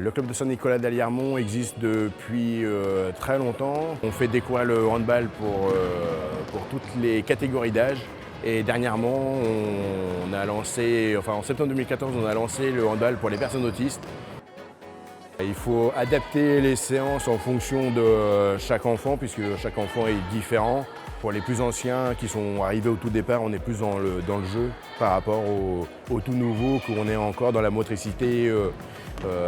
Le club de Saint-Nicolas d'Aliermont existe depuis très longtemps. On fait découvrir le handball pour toutes les catégories d'âge. Et dernièrement, en septembre 2014, on a lancé le handball pour les personnes autistes. Il faut adapter les séances en fonction de chaque enfant, puisque chaque enfant est différent. Pour les plus anciens qui sont arrivés au tout départ, on est plus dans le jeu par rapport aux tout nouveaux, qu'on est encore dans la motricité,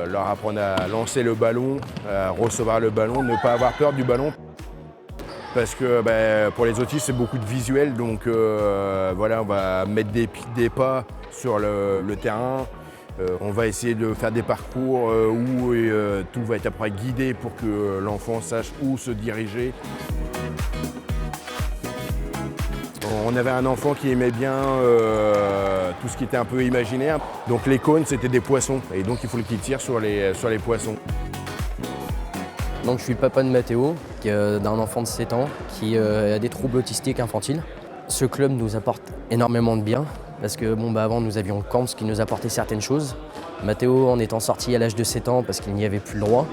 leur apprendre à lancer le ballon, à recevoir le ballon, ne pas avoir peur du ballon. Parce que pour les autistes, c'est beaucoup de visuel, donc voilà, on va mettre des pas sur le terrain. On va essayer de faire des parcours où tout va être après guidé pour que l'enfant sache où se diriger. On avait un enfant qui aimait bien tout ce qui était un peu imaginaire. Donc les cônes, c'était des poissons. Et donc il faut qu'il tire sur les poissons. Donc je suis le papa de Mathéo, d'un enfant de 7 ans qui a des troubles autistiques infantiles. Ce club nous apporte énormément de bien parce que avant nous avions le camp qui nous apportait certaines choses. Mathéo en étant sorti à l'âge de 7 ans parce qu'il n'y avait plus le droit.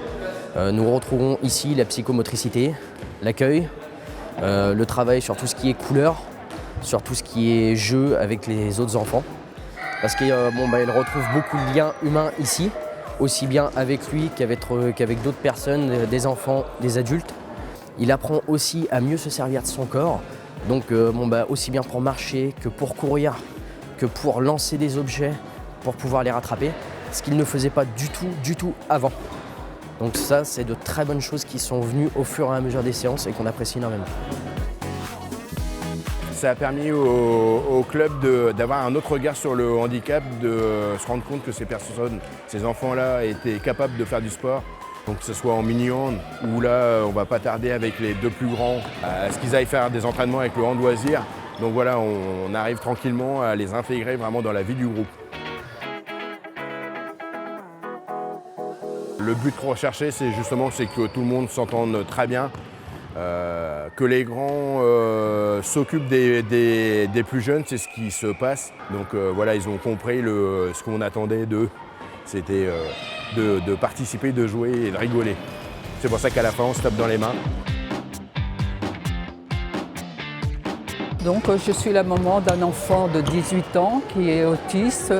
Nous retrouvons ici la psychomotricité, l'accueil, le travail sur tout ce qui est couleur, sur tout ce qui est jeu avec les autres enfants. Parce qu'il retrouve beaucoup de liens humains ici, aussi bien avec lui qu'avec d'autres personnes, des enfants, des adultes. Il apprend aussi à mieux se servir de son corps, donc aussi bien pour marcher que pour courir, que pour lancer des objets, pour pouvoir les rattraper, ce qu'il ne faisait pas du tout avant. Donc ça, c'est de très bonnes choses qui sont venues au fur et à mesure des séances et qu'on apprécie énormément. Ça a permis au club d'avoir un autre regard sur le handicap, de se rendre compte que ces enfants-là étaient capables de faire du sport. Donc que ce soit en mini-hand, où là on va pas tarder avec les deux plus grands à ce qu'ils aillent faire des entraînements avec le hand loisir. Donc voilà, on arrive tranquillement à les intégrer vraiment dans la vie du groupe. Le but recherché, c'est que tout le monde s'entende très bien. Que les grands s'occupent des plus jeunes, c'est ce qui se passe. Donc voilà, ils ont compris ce qu'on attendait d'eux. C'était de participer, de jouer et de rigoler. C'est pour ça qu'à la fin, on se tape dans les mains. Donc je suis la maman d'un enfant de 18 ans qui est autiste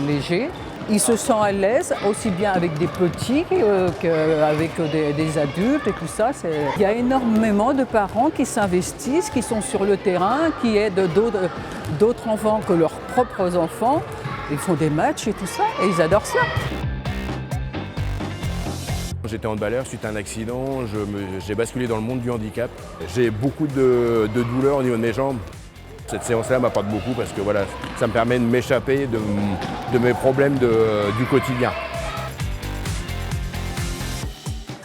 léger. Il se sent à l'aise aussi bien avec des petits qu'avec des adultes et tout ça. Il y a énormément de parents qui s'investissent, qui sont sur le terrain, qui aident d'autres enfants que leurs propres enfants. Ils font des matchs et tout ça et ils adorent ça. J'étais handballeur suite à un accident, j'ai basculé dans le monde du handicap. J'ai beaucoup de douleurs au niveau de mes jambes. Cette séance-là m'apporte beaucoup parce que voilà, ça me permet de m'échapper de mes problèmes du quotidien.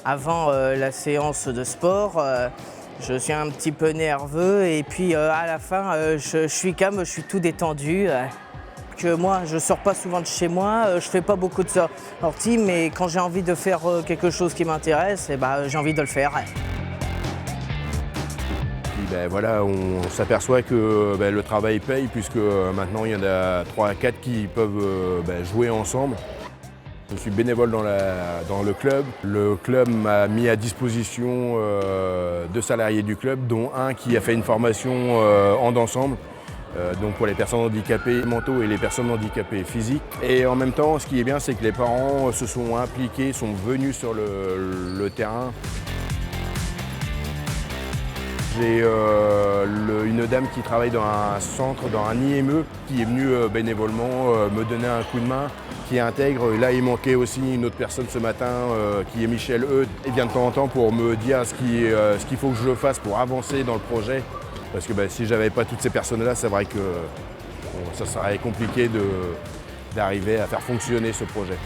Avant la séance de sport, je suis un petit peu nerveux et puis à la fin, je suis calme, je suis tout détendu. Que moi, je ne sors pas souvent de chez moi, je ne fais pas beaucoup de sorties, mais quand j'ai envie de faire quelque chose qui m'intéresse, j'ai envie de le faire. Voilà, on s'aperçoit que le travail paye puisque maintenant il y en a 3 à 4 qui peuvent jouer ensemble. Je suis bénévole dans le club. Le club m'a mis à disposition 2 salariés du club, dont un qui a fait une formation hand ensemble. Donc pour les personnes handicapées mentaux et les personnes handicapées physiques. Et en même temps, ce qui est bien, c'est que les parents se sont impliqués, sont venus sur le terrain. J'ai une dame qui travaille dans un centre, dans un IME, qui est venue bénévolement me donner un coup de main, qui intègre. Là, il manquait aussi une autre personne ce matin, qui est Michel Eudes. Il vient de temps en temps pour me dire ce qu'il faut que je fasse pour avancer dans le projet. Parce que si je n'avais pas toutes ces personnes-là, c'est vrai que ça serait compliqué d'arriver à faire fonctionner ce projet.